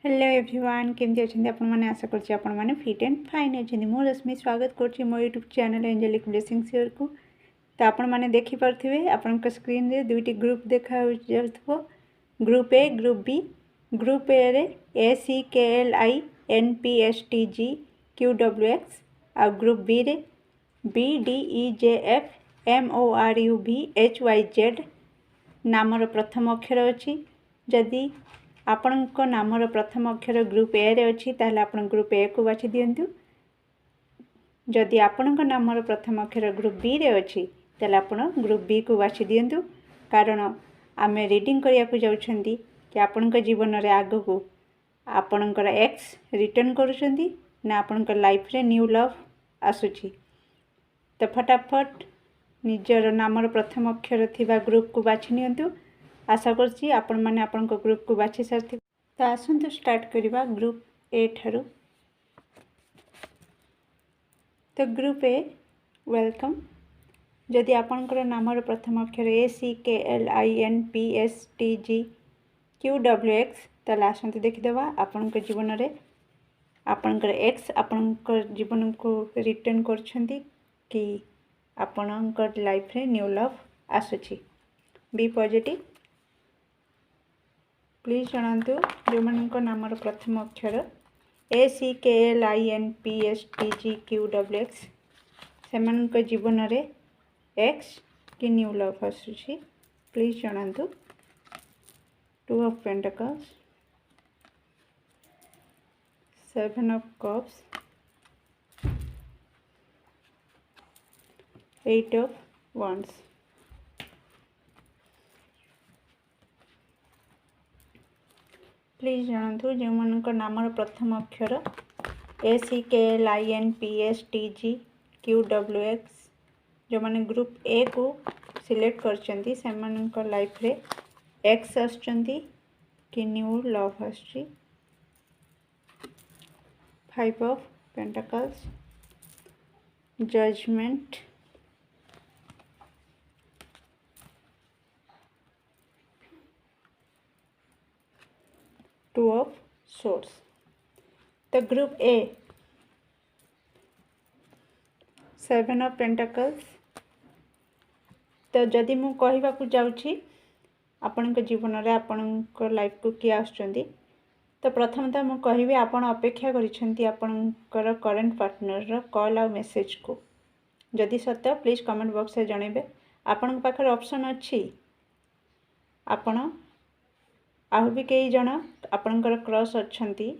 Hello everyone केमती अच्छे आपण मैंने आशा करछि आपण मैंने फिट एंड फाइन अच्छे मु रश्मि स्वागत करछि मो YouTube channel Angelic Blessings here को। तो आपण मैंने देखि पारथिबे आपण को स्क्रीन रे दुईटी ग्रुप देखा जाउथबो। Group A group B. Group A रे ACKLINPSTGQWX आ ग्रुप बी रे BDEJFMORUVHYZ नामर प्रथम अक्षर अछि। जदि आपणक नामर प्रथम अक्षर ग्रुप ए रे अछि ताहले आपण ग्रुप ए को बाछि दियंतु। जदि आपणक नामर प्रथम अक्षर ग्रुप बी रे अछि ताहले आपण ग्रुप बी को बाछि दियंतु। कारण आमे रीडिंग करिया को जाउछंती कि आपणक जीवन रे आगो को आपणकर एक्स रिटर्न करूछंती ना आपणक लाइफ रे न्यू लव आसुछि। तो फटाफट निजर नामर प्रथम अक्षर थिबा ग्रुप को बाछि नियंतु। आशा करछि आपण माने आपणक ग्रुप को बाछि सारथि। तो आसंतु स्टार्ट करिबा ग्रुप ए ठारू। तो ग्रुप ए वेलकम। जदि आपणकर नामर प्रथम अक्षर ACKLINPSTGQWX ताले आसंतु देखिदेबा आपणक जीवन रे आपणकर एक्स आपणकर जीवन को रिटर्न करछंती कि आपणकर लाइफ रे न्यू लव आसुछि। Be positive. प्लीज जनातु जो मानक नामर प्रथम अक्षर ACKLINPSTGQWX से जीवन रे एक्स कि न्यू लव आसुछि। प्लीज जनातु। 2 of pentacles, 7 of cups, 8 of wands। Please जानतु जो मानक नामर प्रथम अक्षर ACKLINPSTGQWX जो माने ग्रुप ए को सिलेक्ट करचंती से मानक लाइफ रे एक्स आछंती कि न्यू लव आछी। 5 of pentacles, judgement, 2 of swords. तो ग्रुप ए 7 ऑफ पेंटिकल्स। तो जदि मु कहबा को जाउछि आपनक जीवन रे आपनक लाइफ को किए आछंती तो प्रथमतः मु कहबी आपण अपेक्षा करिसंती आपनकर करंट पार्टनर रो कॉल आ मेसेज को। जदि सत्य प्लीज कमेंट बॉक्स रे जणैबे। आपनक पाखर ऑप्शन अछि आपण आहु भी कई जन आपनकर क्रश अच्छंती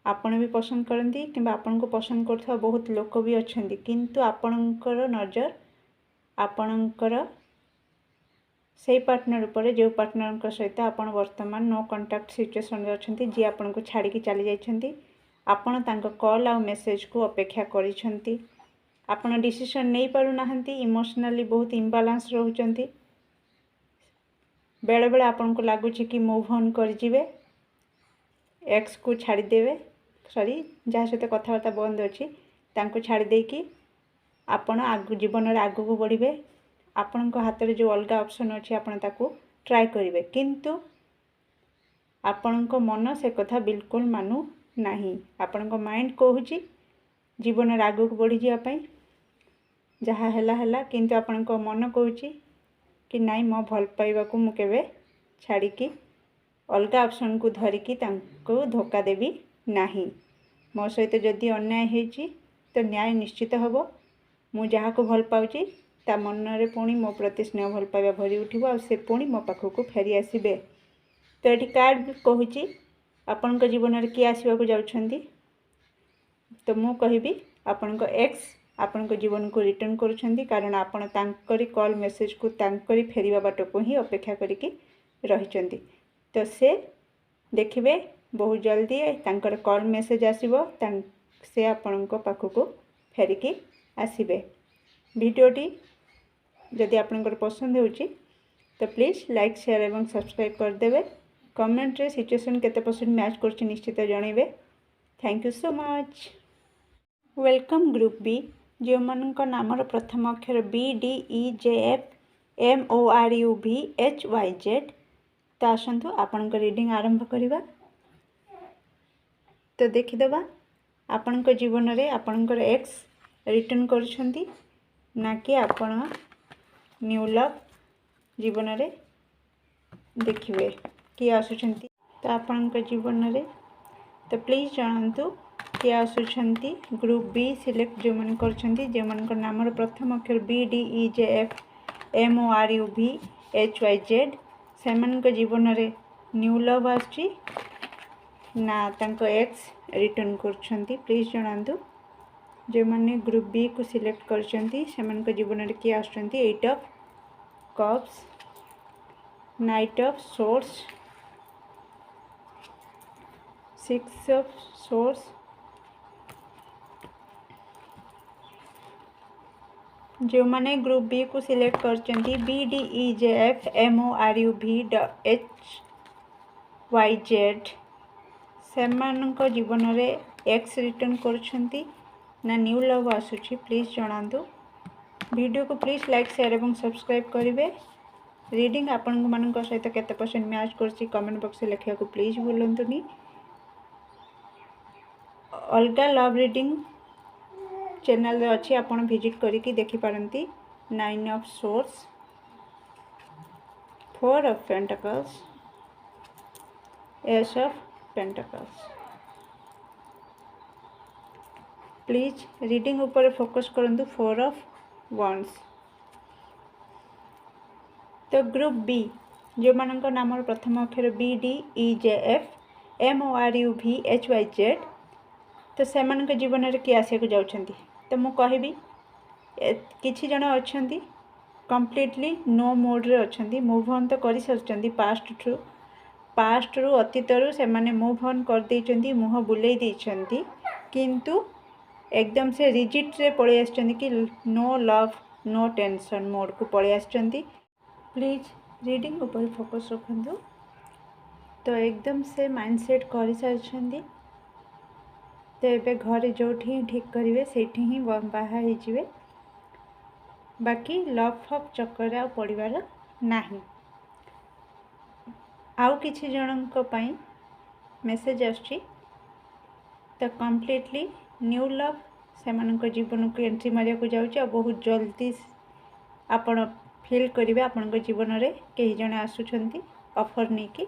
आपण भी पसंद करती कि आपण को पसंद करथवा बहुत लोक भी अच्छंती किंतु आपनकर नजर आपनकर से पार्टनर ऊपर जो पार्टनर सहित आपण वर्तमान नो कांटेक्ट सिचुएशन रे अच्छंती जे आपण को छाड़ी की चली जाइछंती। आपण तांको कॉल आ मेसेज को अपेक्षा करिछंती। आपण डिसीजन नै पारु नाहंती। इमोशनली बहुत इम्बैलेंस रहउचंती। बेले बेले आपन को लागुछि कि मूव ऑन कर जिवे, एक्स को छाड़ी देवे, सॉरी जहाँ सहित कथबार्ता बंद अच्छी तांको छाड़ी दे कि आपण आगु जीवन रे आगु को बढ़िबे। आपण को हाथ रे जो अलगा ऑप्शन अच्छी आपण ताको ट्राई करिवे किंतु आपण को मन से कथा बिल्कुल मानु नाही। आपण को माइंड कहूची जीवन रे आगु को बढ़ी जिया पई जहाँ हैला हैला किंतु आपण को मन कहूची कि नाई मो भल पाइबा को मु केबे छाड़ी की अलगा ऑप्शन को धरिकी तांको धोखा देवी नाही। मो सहित जदि अन्याय हेची तो न्याय निश्चित हबो। मु जहाँ को भल पाउची ता मन रे पुणी मो प्रति स्नेह भल पाइबा भरी उठिबो आ से पुणी मो पाखो को फेरी आसीबे। तो एटी कार्ड भी कहूची आपन को जीवन रे की आसीबा को जाउछंती तो मु कहिबी आपन को एक्स आपण को जीवन को रिटर्न करुछंती कारण आपण तांकरी कॉल मेसेज को तांकरी फेरिबा बाट को ही अपेक्षा करिकी रहिचंती। तो से देखिबे बहुत जल्दी तांकर कॉल मेसेज आसीबो से आपण को पाखो को फेरिकी आसीबे। वीडियोटी जदि आपनकर पसंद होउची तो प्लीज लाइक शेयर एवं सब्सक्राइब कर देबे। कमेंट रे सिचुएशन केते परसेंट मैच करछि निश्चित जणैबे। Thank you so much. Welcome group B जो मानक नामर प्रथम अक्षर BDEJFMORUVHYZ। तो आसंतु आपन रीडिंग आरंभ करिबा। तो देखीदबा आपण जीवन में आपणकर एक्स रिटर्न करुछंती ना कि आपण न्यू लव जीवन में देखिए किए आसुछंती। तो आपण जीवन में तो प्लीज जानतु किए आसुछंती। ग्रुप बी सिलेक्ट जो मन करछंती जो मन नाम प्रथम अक्षर B D E J F M O R U V H Y Z से जीवन में न्यू लव आसुची ना तांको एक्स रिटर्न करछंती। प्लीज जानतु जो मैंने ग्रुप बी को सिलेक्ट करछंती से जीवन में किए आसुछंती। 8 of cups, knight of swords, 6 of swords, जो मैंने ग्रुप बी को सिलेक्ट करछंती B D E J F M O R U V H Y Z से जीवन में एक्स रिटर्न करछंती ना न्यू लव आसुची। प्लीज जणातु वीडियो को प्लीज लाइक शेयर और सब्सक्राइब करेंगे। रीडिंग आपण मान सहित केते परसेंट मैच करछि कमेंट बॉक्स में लिखा को प्लीज भूलंतुनी। अलगा लव रीडिंग चैनल अच्छी आपण विजिट करिकी देखि पारंती। 9 of swords, 4 of pentacles, ace of pentacles. Please reading ऊपर फोकस करंतु 4 ऑफ वंस। तो ग्रुप बी जो मानक नाम प्रथम अक्षर B D E J F M O R U V H Y Z तो से जीवन में किए आसिया जाउछंती। तो मु कहबी किछि जण अछंती कंप्लीटली नो मोड रे अछंती। मूव ऑन तो करि सरचंती पास्ट रु अतीत रु से माने मूव ऑन कर देइचंती, मुह बुलेई देइचंती, किंतु एकदम से रिजिट रे पड़े आछंती कि no love no tension mode को पड़े आछंती। प्लीज रीडिंग ऊपर फोकस रखंतु। तो एकदम से माइंडसेट कर सारी तो ये घरे जो ठीक करेंगे से बाहर हो बाकी लव फव चक्कर आ पड़ार नहीं। आउ किछि जनों मेसेज आछी तो कम्प्लीटली न्यू लव से जीवन को एंट्री मारिया को जाऊँ। बहुत जल्दी आपण फील करेंगे आपण जीवन में कई जने आसुछंती ऑफर नहीं कि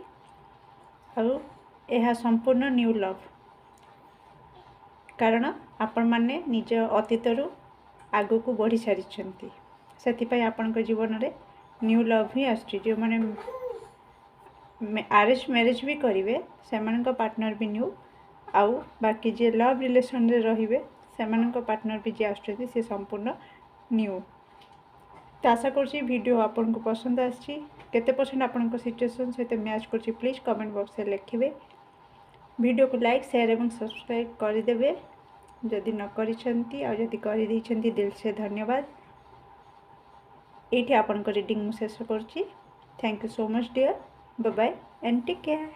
यह संपूर्ण न्यू लव कारण आपण माने निज अतीत रु आगो को बढ़ी सारी से आपण जीवन में न्यू लव ही आसुची। जो माने अरेंज मैरिज भी करेंगे से पार्टनर भी न्यू आउ बाकी जे लव रिलेशन रे रहिबे से पार्टनर भी जे आसुछंती से संपूर्ण न्यू। तो आशा करछि वीडियो आपन को पसंद आछि केते परसेंट आपन को सिचुएशन सहित मैच करछि प्लीज कमेंट बॉक्स में लिखिबे। वीडियो को लाइक शेयर एवं सब्सक्राइब कर देबे जदि न करिसेंती आ जदि कर दैछंती दिल से धन्यवाद। एठी आपन को रीडिंग मु शेष करछि। Thank you so much dear, bye bye and take care.